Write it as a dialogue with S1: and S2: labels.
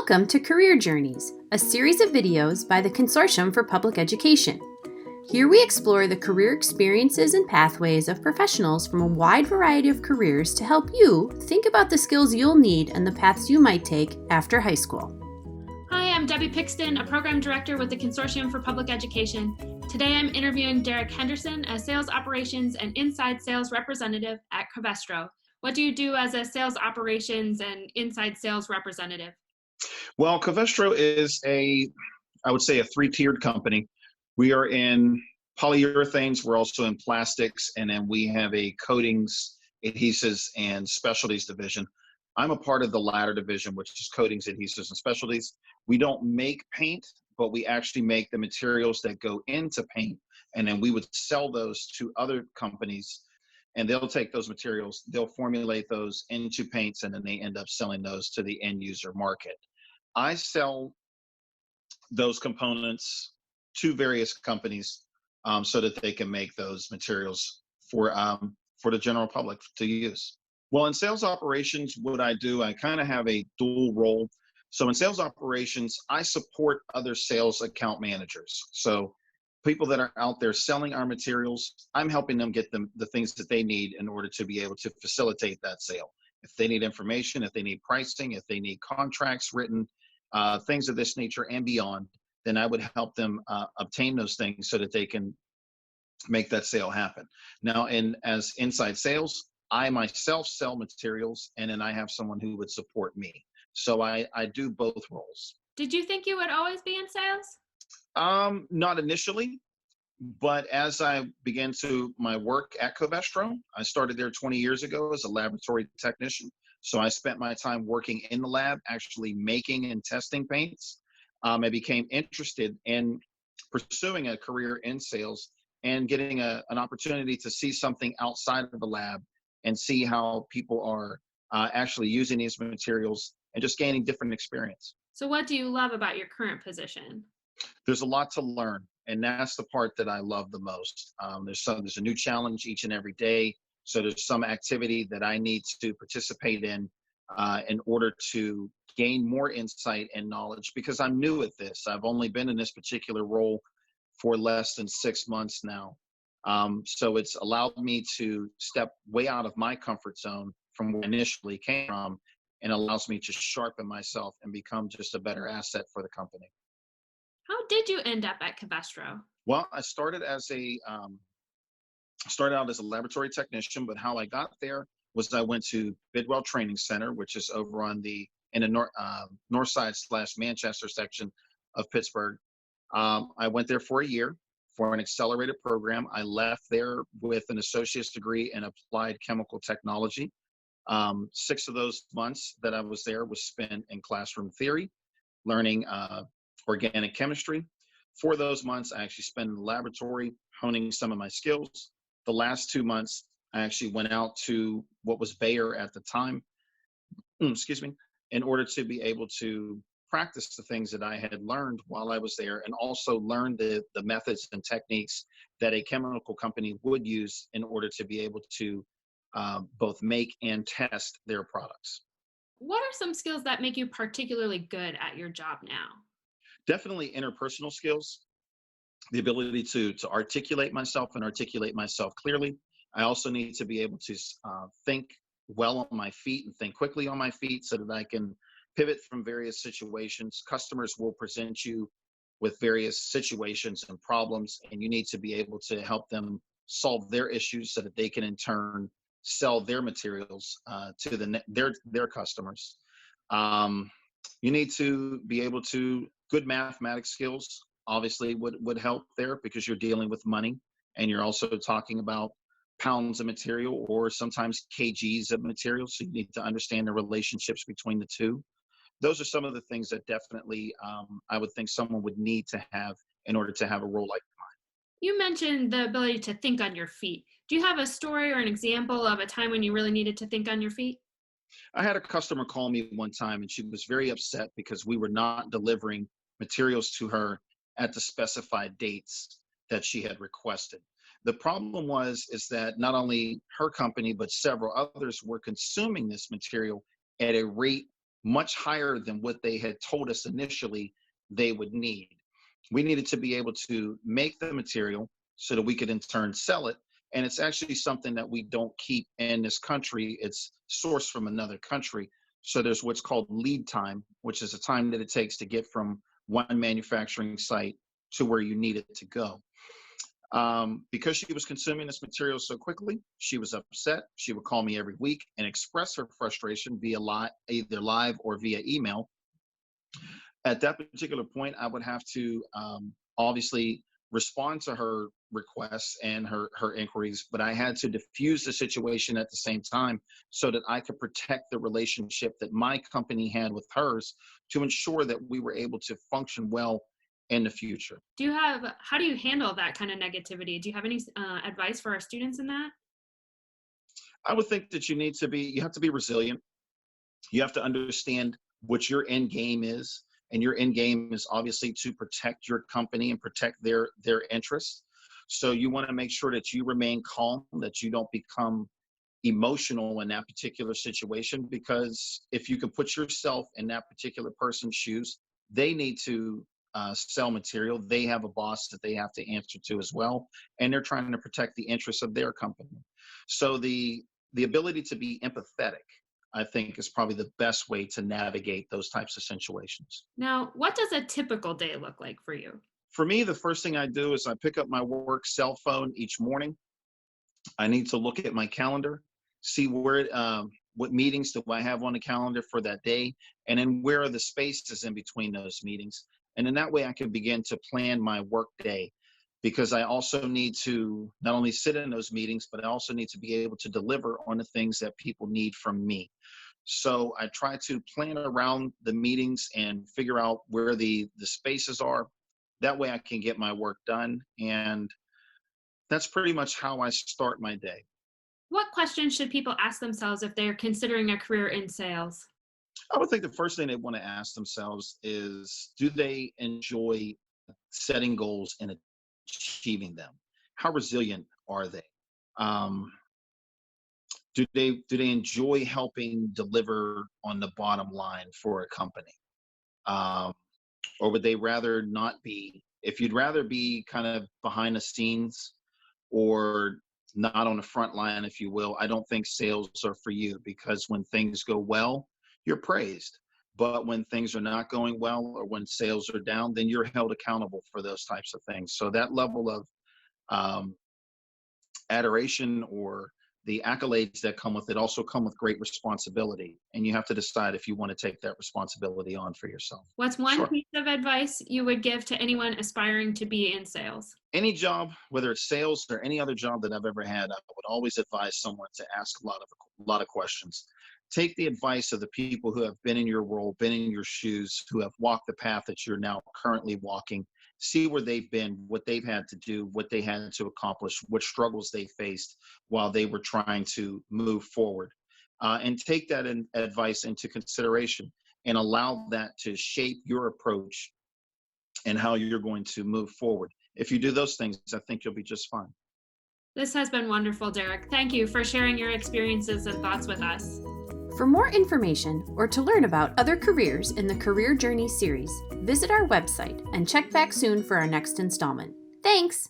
S1: Welcome to Career Journeys, a series of videos by the Consortium for Public Education. Here we explore the career experiences and pathways of professionals from a wide variety of careers to help you think about the skills you'll need and the paths you might take after high school.
S2: Hi, I'm Debbie Pixton, a program director with the Consortium for Public Education. Today I'm interviewing Derick Henderson, a sales operations and inside sales representative at Covestro. What do you do as a sales operations and inside sales representative?
S3: Well, Covestro is I would say a three-tiered company. We are in polyurethanes, we're also in plastics, and then we have a coatings, adhesives, and specialties division. I'm a part of the latter division, which is coatings, adhesives, and specialties. We don't make paint, but we actually make the materials that go into paint, and then we would sell those to other companies, and they'll take those materials, they'll formulate those into paints, and then they end up selling those to the end user market. I sell those components to various companies so that they can make those materials for the general public to use. Well, in sales operations, what I do, I kind of have a dual role. So in sales operations, I support other sales account managers. So people that are out there selling our materials, I'm helping them get them the things that they need in order to be able to facilitate that sale. If they need information, if they need pricing, if they need contracts written, things of this nature and beyond, then I would help them obtain those things so that they can make that sale happen. Now, as inside sales, I myself sell materials, and then I have someone who would support me. So I do both roles.
S2: Did you think you would always be in sales?
S3: Not initially, but as I began my work at Covestro, I started there 20 years ago as a laboratory technician. So I spent my time working in the lab, actually making and testing paints. I became interested in pursuing a career in sales and getting an opportunity to see something outside of the lab and see how people are actually using these materials and just gaining different experience.
S2: So what do you love about your current position?
S3: There's a lot to learn, and that's the part that I love the most. There's a new challenge each and every day. So there's some activity that I need to participate in order to gain more insight and knowledge, because I'm new at this. I've only been in this particular role for less than 6 months now. So it's allowed me to step way out of my comfort zone from where I initially came from, and allows me to sharpen myself and become just a better asset for the company.
S2: How did you end up at Covestro?
S3: Well, I started out as a laboratory technician, but how I got there was I went to Bidwell Training Center, which is over in the north side / Manchester section of Pittsburgh. I went there for a year for an accelerated program. I left there with an associate's degree in applied chemical technology. 6 of those months that I was there was spent in classroom theory, learning organic chemistry. 4 of those months I actually spent in the laboratory, honing some of my skills. The last 2 months, I actually went out to what was Bayer at the time, in order to be able to practice the things that I had learned while I was there, and also learn the methods and techniques that a chemical company would use in order to be able to both make and test their products.
S2: What are some skills that make you particularly good at your job now?
S3: Definitely interpersonal skills, the ability to articulate myself and articulate myself clearly. I also need to be able to think well on my feet and think quickly on my feet so that I can pivot from various situations. Customers will present you with various situations and problems, and you need to be able to help them solve their issues so that they can in turn sell their materials to their customers. You need to be able to, good mathematics skills obviously would help there, because you're dealing with money and you're also talking about pounds of material or sometimes kgs of material. So you need to understand the relationships between the two. Those are some of the things that definitely I would think someone would need to have in order to have a role like mine.
S2: You mentioned the ability to think on your feet. Do you have a story or an example of a time when you really needed to think on your feet?
S3: I had a customer call me one time, and she was very upset because we were not delivering materials to her at the specified dates that she had requested. The problem is that not only her company, but several others were consuming this material at a rate much higher than what they had told us initially they would need. We needed to be able to make the material so that we could in turn sell it. And it's actually something that we don't keep in this country. It's sourced from another country. So there's what's called lead time, which is the time that it takes to get from one manufacturing site to where you need it to go. Because she was consuming this material so quickly, she was upset. She would call me every week and express her frustration via either live or via email. At that particular point, I would have to obviously respond to her requests and her inquiries, but I had to diffuse the situation at the same time so that I could protect the relationship that my company had with hers to ensure that we were able to function well in the future.
S2: How do you handle that kind of negativity? Do you have any advice for our students in that?
S3: I would think that you have to be resilient. You have to understand what your end game is. And your end game is obviously to protect your company and protect their interests. So you want to make sure that you remain calm, that you don't become emotional in that particular situation, because if you can put yourself in that particular person's shoes, they need to sell material. They have a boss that they have to answer to as well, and they're trying to protect the interests of their company. So the ability to be empathetic, I think, is probably the best way to navigate those types of situations.
S2: Now, what does a typical day look like for you?
S3: For me, the first thing I do is I pick up my work cell phone each morning. I need to look at my calendar, see what meetings do I have on the calendar for that day, and then where are the spaces in between those meetings. And in that way, I can begin to plan my work day, because I also need to not only sit in those meetings, but I also need to be able to deliver on the things that people need from me. So I try to plan around the meetings and figure out where the spaces are. That way I can get my work done. And that's pretty much how I start my day.
S2: What questions should people ask themselves if they're considering a career in sales?
S3: I would think the first thing they want to ask themselves is, do they enjoy setting goals and achieving them? How resilient are they? Do they enjoy helping deliver on the bottom line for a company? Or would they rather not be? If you'd rather be kind of behind the scenes or not on the front line, if you will, I don't think sales are for you, because when things go well, you're praised. But when things are not going well, or when sales are down, then you're held accountable for those types of things. So that level of adoration or the accolades that come with it also come with great responsibility. And you have to decide if you want to take that responsibility on for yourself.
S2: What's one
S3: Sure.
S2: piece of advice you would give to anyone aspiring to be in sales?
S3: Any job, whether it's sales or any other job that I've ever had, I would always advise someone to ask a lot of questions. Take the advice of the people who have been in your role, been in your shoes, who have walked the path that you're now currently walking. See where they've been, what they've had to do, what they had to accomplish, what struggles they faced while they were trying to move forward. And take that advice into consideration and allow that to shape your approach and how you're going to move forward. If you do those things, I think you'll be just fine.
S2: This has been wonderful, Derek. Thank you for sharing your experiences and thoughts with us.
S1: For more information or to learn about other careers in the Career Journey series, visit our website and check back soon for our next installment. Thanks!